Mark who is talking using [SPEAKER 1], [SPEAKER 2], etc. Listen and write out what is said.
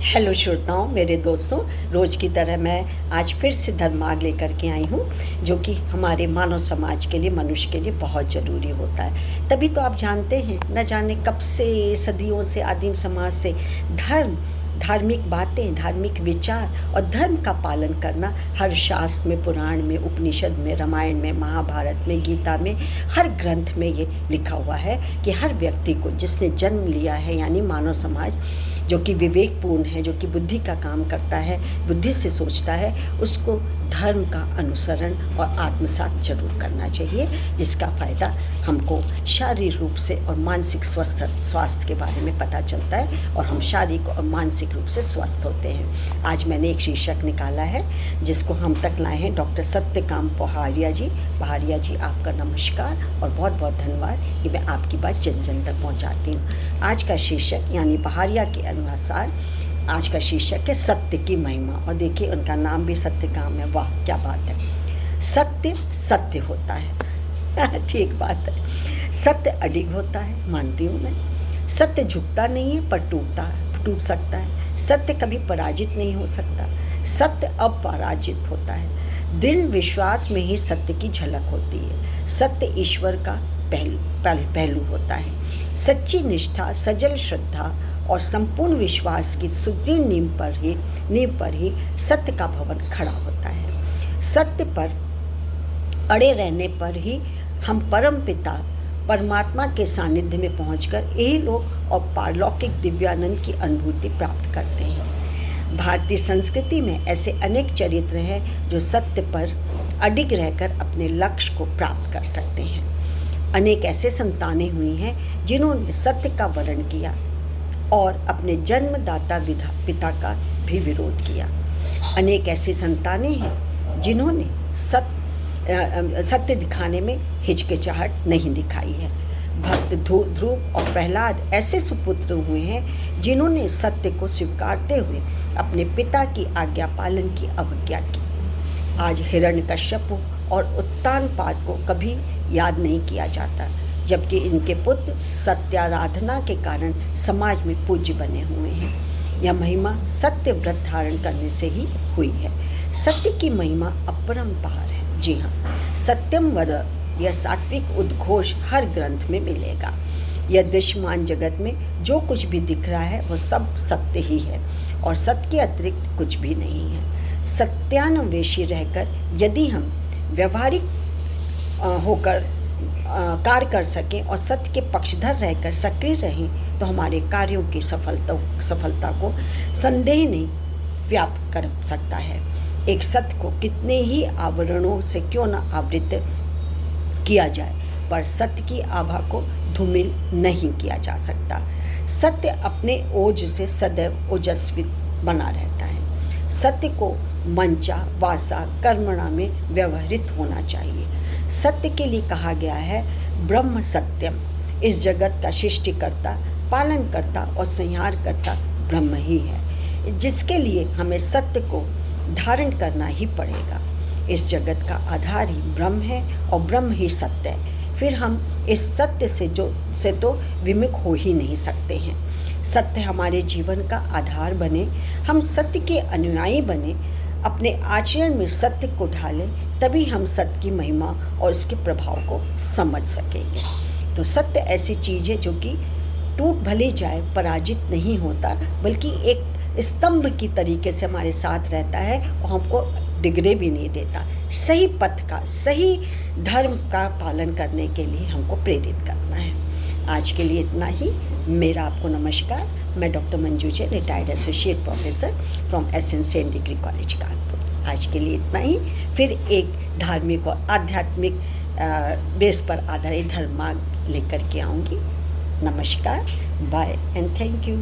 [SPEAKER 1] Hello श्रोताओं, मेरे दोस्तों, रोज़ की तरह मैं आज फिर से धर्म मार्ग लेकर के आई हूँ, जो कि हमारे मानव समाज के लिए, मनुष्य के लिए बहुत ज़रूरी होता है। तभी तो आप जानते हैं, न जाने कब से, सदियों से, आदिम समाज से धार्मिक बातें, धार्मिक विचार और धर्म का पालन करना हर शास्त्र में, पुराण में, उपनिषद में, रामायण में, महाभारत में, गीता में, हर ग्रंथ में ये लिखा हुआ है कि हर व्यक्ति को, जिसने जन्म लिया है, यानी मानव समाज, जो कि विवेकपूर्ण है, जो कि बुद्धि का काम करता है, बुद्धि से सोचता है, उसको धर्म का अनुसरण और आत्मसात जरूर करना चाहिए, जिसका फ़ायदा हमको शारीरिक रूप से और मानसिक स्वास्थ्य के बारे में पता चलता है और हम शारीरिक और मानसिक रूप से स्वस्थ होते हैं। आज मैंने एक शीर्षक निकाला है जिसको हम तक लाए हैं डॉक्टर सत्यकाम पहाड़िया जी। पहाड़िया जी, आपका नमस्कार और बहुत बहुत धन्यवाद कि मैं आपकी बात जन जन तक पहुँचाती हूँ। आज का शीर्षक यानी पहाड़िया के अनुसार आज का शीर्षक है सत्य की महिमा। और देखिए, उनका नाम भी सत्यकाम है। वाह, क्या बात है। सत्य सत्य होता है ठीक बात है। सत्य अडिग होता है, मानती हूँ मैं। सत्य झुकता नहीं है, पर टूट सकता है। सत्य कभी पराजित नहीं हो सकता। सत्य अपराजित होता है। दृढ़ विश्वास में ही सत्य की झलक होती है। सत्य ईश्वर का पहलू होता है। सच्ची निष्ठा, सजल श्रद्धा और संपूर्ण विश्वास की सुदृढ़ नींव पर ही सत्य का भवन खड़ा होता है। सत्य पर अड़े रहने पर ही हम परम पिता परमात्मा के सानिध्य में पहुंचकर यही लोक और पारलौकिक दिव्यानंद की अनुभूति प्राप्त करते हैं। भारतीय संस्कृति में ऐसे अनेक चरित्र हैं जो सत्य पर अडिग रहकर अपने लक्ष्य को प्राप्त कर सकते हैं। अनेक ऐसे संतानें हुई हैं जिन्होंने सत्य का वर्ण किया और अपने जन्मदाता पिता का भी विरोध किया। अनेक ऐसी संतानें हैं जिन्होंने सत्य दिखाने में हिचकिचाहट नहीं दिखाई है। भक्त ध्रुव और प्रहलाद ऐसे सुपुत्र हुए हैं जिन्होंने सत्य को स्वीकारते हुए अपने पिता की आज्ञा पालन की अवज्ञा की। आज हिरण्यकश्यप और उत्तानपाद को कभी याद नहीं किया जाता, जबकि इनके पुत्र सत्याराधना के कारण समाज में पूज्य बने हुए हैं। यह महिमा सत्य व्रत धारण करने से ही हुई है। सत्य की महिमा अपरंपार है। जी हाँ, सत्यम वद, यह सात्विक उद्घोष हर ग्रंथ में मिलेगा। यह दृश्यमान जगत में जो कुछ भी दिख रहा है वह सब सत्य ही है और सत्य के अतिरिक्त कुछ भी नहीं है। सत्यान्वेषी रहकर यदि हम व्यवहारिक होकर कार्य कर सकें और सत्य के पक्षधर रहकर सक्रिय रहें तो हमारे कार्यों की सफलता को संदेह नहीं व्याप्त कर सकता है। एक सत्य को कितने ही आवरणों से क्यों न आवृत किया जाए, पर सत्य की आभा को धूमिल नहीं किया जा सकता। सत्य अपने ओज से सदैव ओजस्वी बना रहता है। सत्य को मंचा, वासा, कर्मणा में व्यवहृत होना चाहिए। सत्य के लिए कहा गया है ब्रह्म सत्यम। इस जगत का सृष्टिकर्ता, पालनकर्ता और संहारकर्ता ब्रह्म ही है, जिसके लिए हमें सत्य को धारण करना ही पड़ेगा। इस जगत का आधार ही ब्रह्म है और ब्रह्म ही सत्य है। फिर हम इस सत्य से तो विमुख हो ही नहीं सकते हैं। सत्य हमारे जीवन का आधार बने, हम सत्य के अनुयायी बने, अपने आचरण में सत्य को ढालें, तभी हम सत्य की महिमा और उसके प्रभाव को समझ सकेंगे। तो सत्य ऐसी चीज़ है जो कि टूट भले जाए, पराजित नहीं होता, बल्कि एक स्तंभ की तरीके से हमारे साथ रहता है और हमको डिगरे भी नहीं देता। सही पथ का, सही धर्म का पालन करने के लिए हमको प्रेरित करना है। आज के लिए इतना ही। मेरा आपको नमस्कार। मैं doctor Manju Jain, retired associate professor from SN degree college Kanpur. आज के लिए इतना ही। फिर एक धार्मिक और आध्यात्मिक बेस पर आधारित धर्म मार्ग लेकर के आऊँगी। नमस्कार, बाय एंड थैंक यू।